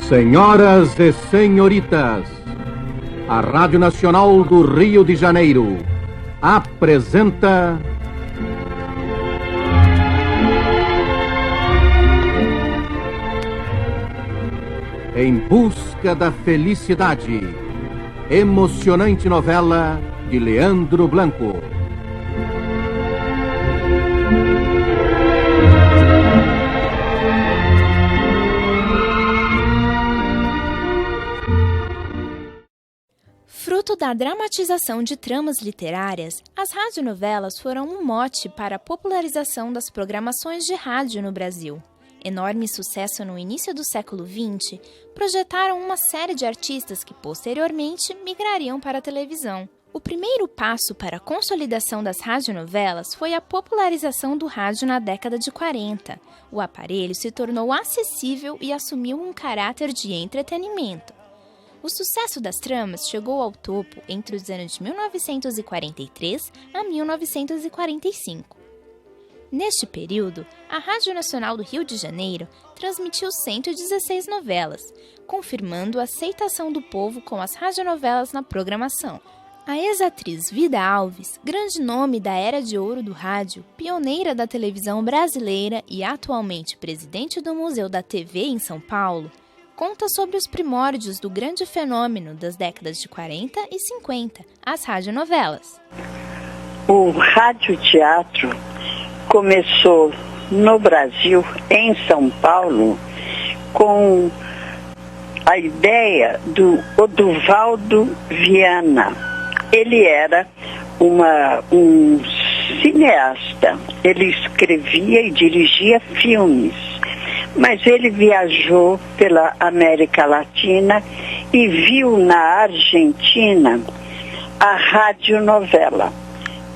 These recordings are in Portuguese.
Senhoras e senhoritas, a Rádio Nacional do Rio de Janeiro apresenta Em Busca da Felicidade, emocionante novela de Leandro Blanco. Fruto da dramatização de tramas literárias, as radionovelas foram um mote para a popularização das programações de rádio no Brasil. Enorme sucesso no início do século XX, projetaram uma série de artistas que posteriormente migrariam para a televisão. O primeiro passo para a consolidação das radionovelas foi a popularização do rádio na década de 40. O aparelho se tornou acessível e assumiu um caráter de entretenimento. O sucesso das tramas chegou ao topo entre os anos de 1943 a 1945. Neste período, a Rádio Nacional do Rio de Janeiro transmitiu 116 novelas, confirmando a aceitação do povo com as radionovelas na programação. A ex-atriz Vida Alves, grande nome da era de ouro do rádio, pioneira da televisão brasileira e atualmente presidente do Museu da TV em São Paulo, conta sobre os primórdios do grande fenômeno das décadas de 40 e 50, as radionovelas. O radioteatro começou no Brasil, em São Paulo, com a ideia do Oduvaldo Viana. Ele era um cineasta, ele escrevia e dirigia filmes, mas ele viajou pela América Latina e viu na Argentina a radionovela.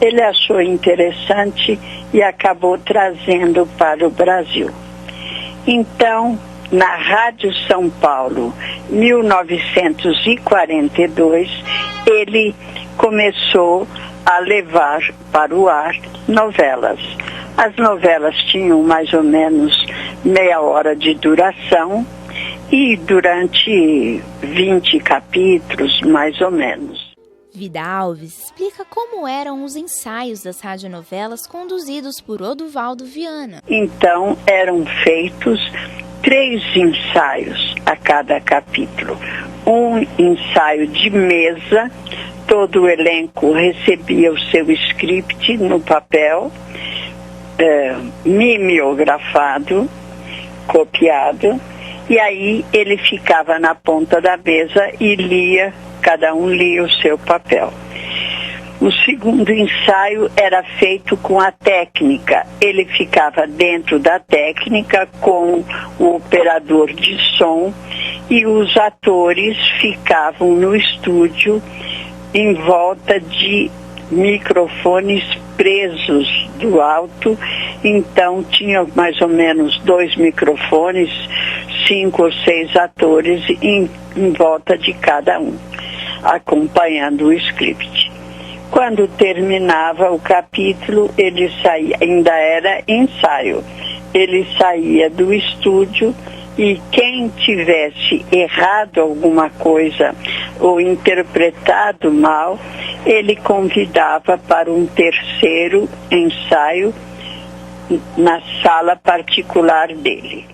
Ele achou interessante e acabou trazendo para o Brasil. Então, na Rádio São Paulo, 1942, ele começou a levar para o ar novelas. As novelas tinham mais ou menos meia hora de duração e durante 20 capítulos, mais ou menos. Vida Alves explica como eram os ensaios das radionovelas conduzidos por Oduvaldo Viana. Então, eram feitos 3 ensaios a cada capítulo. Um ensaio de mesa, todo o elenco recebia o seu script no papel, mimeografado, copiado, e aí ele ficava na ponta da mesa e lia. Cada um lia o seu papel. O segundo ensaio era feito com a técnica. Ele ficava dentro da técnica com o operador de som e os atores ficavam no estúdio em volta de microfones presos do alto. Então tinha mais ou menos 2 microfones, 5 ou 6 atores em volta de cada um, acompanhando o script. Quando terminava o capítulo, ele saía, ainda era ensaio, ele saía do estúdio e quem tivesse errado alguma coisa ou interpretado mal, ele convidava para um terceiro ensaio na sala particular dele.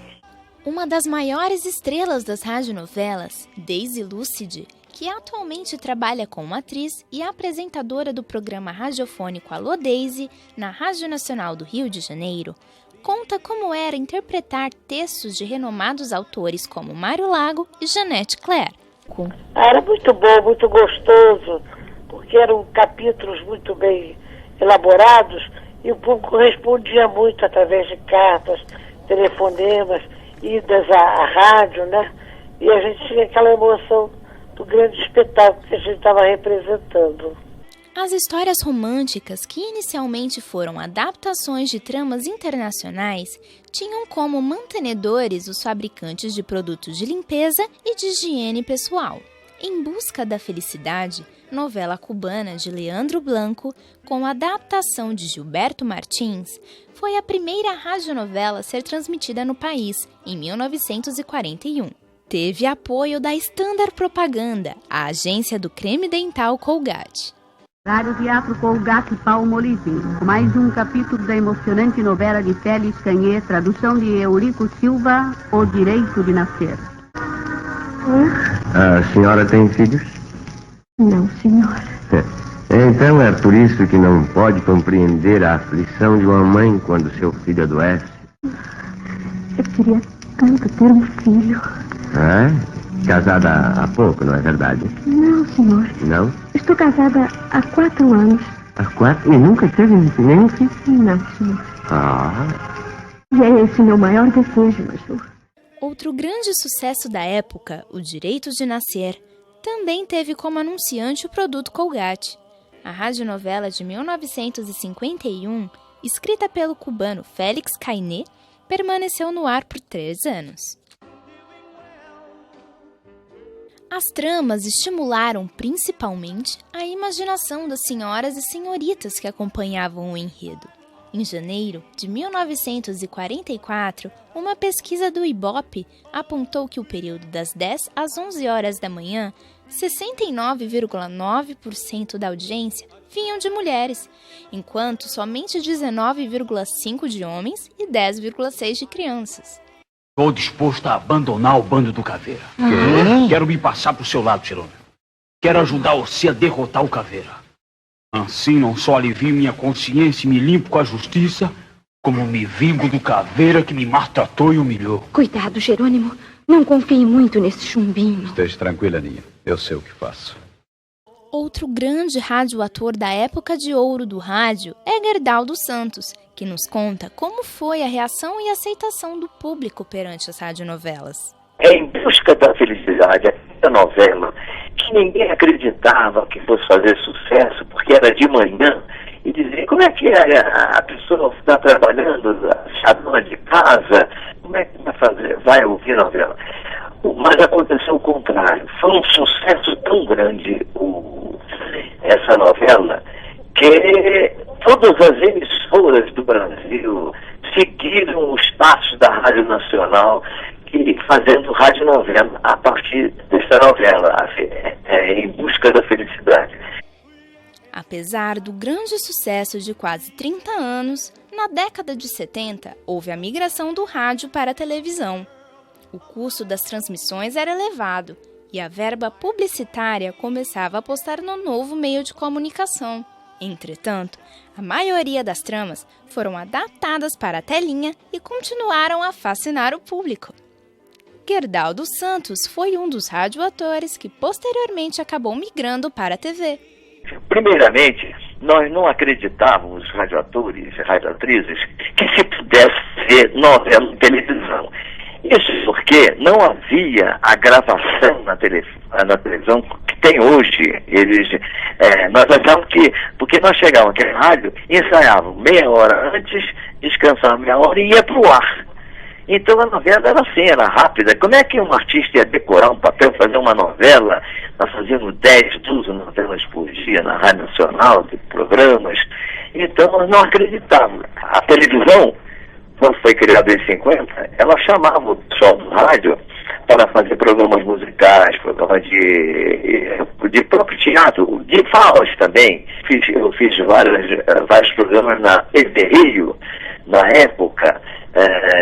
Uma das maiores estrelas das radionovelas, Daisy Lucidi, que atualmente trabalha como atriz e apresentadora do programa radiofônico Alô Daisy, na Rádio Nacional do Rio de Janeiro, conta como era interpretar textos de renomados autores como Mário Lago e Janete Claire. Era muito bom, muito gostoso, porque eram capítulos muito bem elaborados e o público respondia muito através de cartas, telefonemas, idas à rádio, né? E a gente tinha aquela emoção do grande espetáculo que a gente estava representando. As histórias românticas, que inicialmente foram adaptações de tramas internacionais, tinham como mantenedores os fabricantes de produtos de limpeza e de higiene pessoal. Em Busca da Felicidade, novela cubana de Leandro Blanco, com adaptação de Gilberto Martins, foi a primeira radionovela a ser transmitida no país, em 1941. teve apoio da Standard Propaganda, a agência do creme dental Colgate. Rádio Teatro Colgate Palmolive, mais um capítulo da emocionante novela de Félix Canhê, tradução de Eurico Silva, O Direito de Nascer. A senhora tem filhos? Não, senhor. Então é por isso que não pode compreender a aflição de uma mãe quando seu filho adoece? Eu queria tanto ter um filho. Casada há pouco, não é verdade? Não, senhor. Não? Estou casada há 4 anos. Há 4? E nunca teve nenhum filho? Não, senhor. E é esse meu maior desejo, Maju. Outro grande sucesso da época, O Direito de Nascer, também teve como anunciante o produto Colgate. A radionovela de 1951, escrita pelo cubano Félix Canhê, permaneceu no ar por 3 anos. As tramas estimularam principalmente a imaginação das senhoras e senhoritas que acompanhavam o enredo. Em janeiro de 1944, uma pesquisa do Ibope apontou que o período das 10 às 11 horas da manhã, 69,9% da audiência vinham de mulheres, enquanto somente 19,5% de homens e 10,6% de crianças. Estou disposto a abandonar o bando do Caveira. Quero me passar pro seu lado, Jerônimo. Quero ajudar você a derrotar o Caveira. Assim não só alivio minha consciência e me limpo com a justiça, como me vingo do Caveira que me maltratou e humilhou. Cuidado, Jerônimo. Não confie muito nesse chumbinho. Esteja tranquila, Aninha. Eu sei o que faço. Outro grande radioator da época de ouro do rádio é Gerdau dos Santos, que nos conta como foi a reação e aceitação do público perante as radionovelas. Em Busca da Felicidade, essa novela que ninguém acreditava que fosse fazer sucesso, porque era de manhã, e dizia, como é que a pessoa está trabalhando, a dona de casa, como é que vai fazer? Vai ouvir a novela. Mas aconteceu o contrário. Foi um sucesso tão grande essa novela que todas as emissoras do Brasil seguiram os passos da Rádio Nacional fazendo radionovela a partir dessa novela, Em Busca da Felicidade. Apesar do grande sucesso de quase 30 anos, na década de 70 houve a migração do rádio para a televisão. O custo das transmissões era elevado e a verba publicitária começava a apostar no novo meio de comunicação. Entretanto, a maioria das tramas foram adaptadas para a telinha e continuaram a fascinar o público. Gerdau dos Santos foi um dos radioatores que posteriormente acabou migrando para a TV. Primeiramente, nós não acreditávamos, radioatores e radioatrizes, que se pudesse ver novela em televisão. Isso porque não havia a gravação na televisão que tem hoje. Nós achávamos que, porque nós chegávamos aqui na rádio, ensaiávamos meia hora antes, descansávamos meia hora e ia para o ar. Então a novela era assim, era rápida. Como é que um artista ia decorar um papel, fazer uma novela? Nós fazíamos 10, 12 novelas por dia na Rádio Nacional, de programas. Então nós não acreditávamos. A televisão, quando foi criada em 50, ela chamava o pessoal do rádio para fazer programas musicais, programas de próprio teatro, de falas também. Eu fiz vários programas na TV Rio, na época,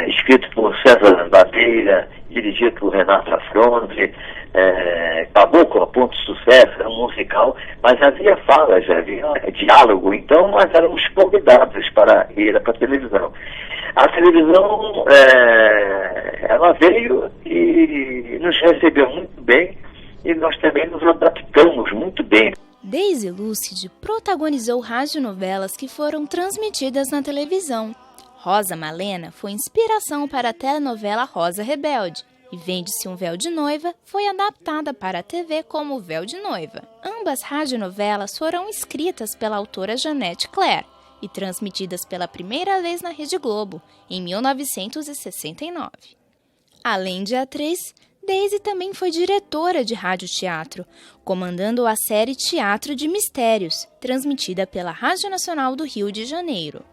escrito por César Badeira, dirigido por Renato Afronde, Caboclo, a ponto de sucesso, era um musical, mas havia falas, havia diálogo, então nós éramos convidados para ir para a televisão. A televisão, ela veio e nos recebeu muito bem e nós também nos adaptamos muito bem. Daisy Lúcide protagonizou radionovelas que foram transmitidas na televisão. Rosa Malena foi inspiração para a telenovela Rosa Rebelde, e Vende-se um Véu de Noiva foi adaptada para a TV como Véu de Noiva. Ambas radionovelas foram escritas pela autora Janete Claire e transmitidas pela primeira vez na Rede Globo, em 1969. Além de atriz, Daisy também foi diretora de radioteatro, comandando a série Teatro de Mistérios, transmitida pela Rádio Nacional do Rio de Janeiro.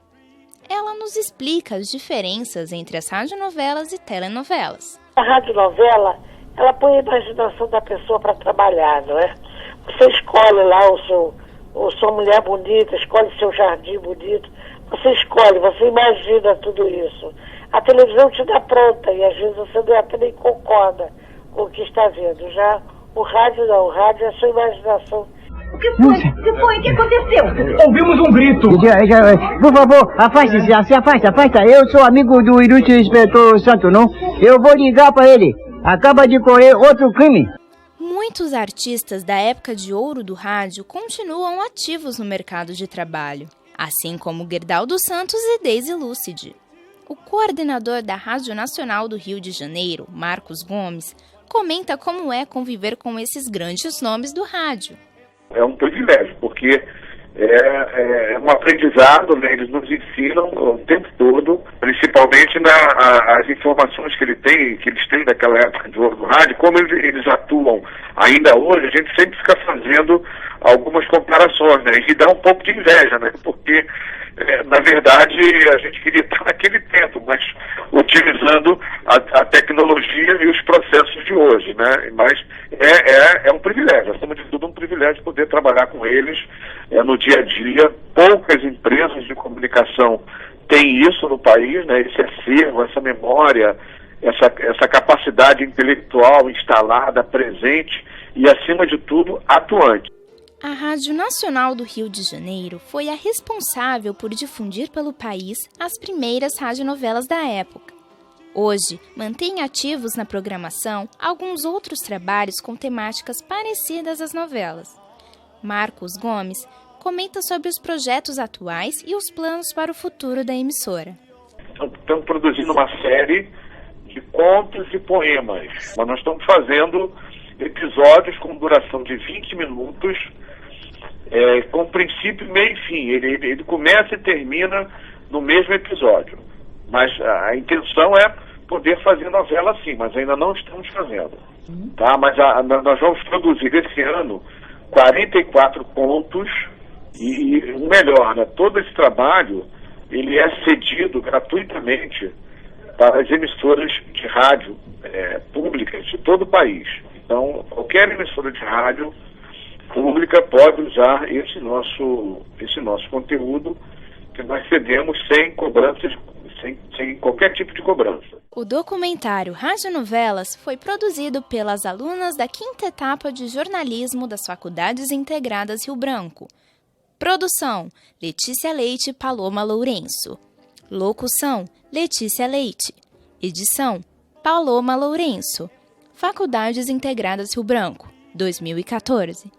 Ela nos explica as diferenças entre as radionovelas e telenovelas. A radionovela ela põe a imaginação da pessoa para trabalhar, não é? Você escolhe lá sua mulher bonita, escolhe seu jardim bonito, você escolhe, você imagina tudo isso. A televisão te dá pronta e às vezes você não até nem concorda com o que está vendo. Já o rádio não, o rádio é a sua imaginação. O que foi? O que foi? O que aconteceu? Ouvimos um grito. Por favor, afaste-se, se afasta. Eu sou amigo do ilustre inspetor Santo, não? Eu vou ligar para ele. Acaba de correr outro crime. Muitos artistas da época de ouro do rádio continuam ativos no mercado de trabalho, assim como Gerdau dos Santos e Daisy Lucidi. O coordenador da Rádio Nacional do Rio de Janeiro, Marcos Gomes, comenta como é conviver com esses grandes nomes do rádio. É um privilégio, porque é um aprendizado, né? Eles nos ensinam o tempo todo, principalmente as informações que eles têm daquela época de ouro do rádio, como eles atuam ainda hoje. A gente sempre fica fazendo algumas comparações, né? E dá um pouco de inveja, né? Porque, na verdade, a gente queria estar naquele tempo, mas utilizando a tecnologia e os processos de hoje, né? Mas é um privilégio, acima de tudo um privilégio poder trabalhar com eles no dia a dia. Poucas empresas de comunicação têm isso no país, né? Esse acervo, essa memória, essa capacidade intelectual instalada, presente e, acima de tudo, atuante. A Rádio Nacional do Rio de Janeiro foi a responsável por difundir pelo país as primeiras radionovelas da época. Hoje, mantém ativos na programação alguns outros trabalhos com temáticas parecidas às novelas. Marcos Gomes comenta sobre os projetos atuais e os planos para o futuro da emissora. Estamos produzindo uma série de contos e poemas, mas nós estamos fazendo episódios com duração de 20 minutos, com princípio, meio e fim. Ele começa e termina no mesmo episódio. Mas a intenção é poder fazer novela assim, mas ainda não estamos fazendo. Tá? Mas nós vamos produzir esse ano 44 contos e o melhor, né? Todo esse trabalho ele é cedido gratuitamente para as emissoras de rádio públicas de todo o país. Então, qualquer emissora de rádio pública pode usar esse nosso conteúdo que nós cedemos sem cobrança, sem qualquer tipo de cobrança. O documentário Radionovelas foi produzido pelas alunas da 5ª etapa de jornalismo das Faculdades Integradas Rio Branco. Produção: Letícia Leite e Paloma Lourenço. Locução: Letícia Leite. Edição: Paloma Lourenço. Faculdades Integradas Rio Branco, 2014.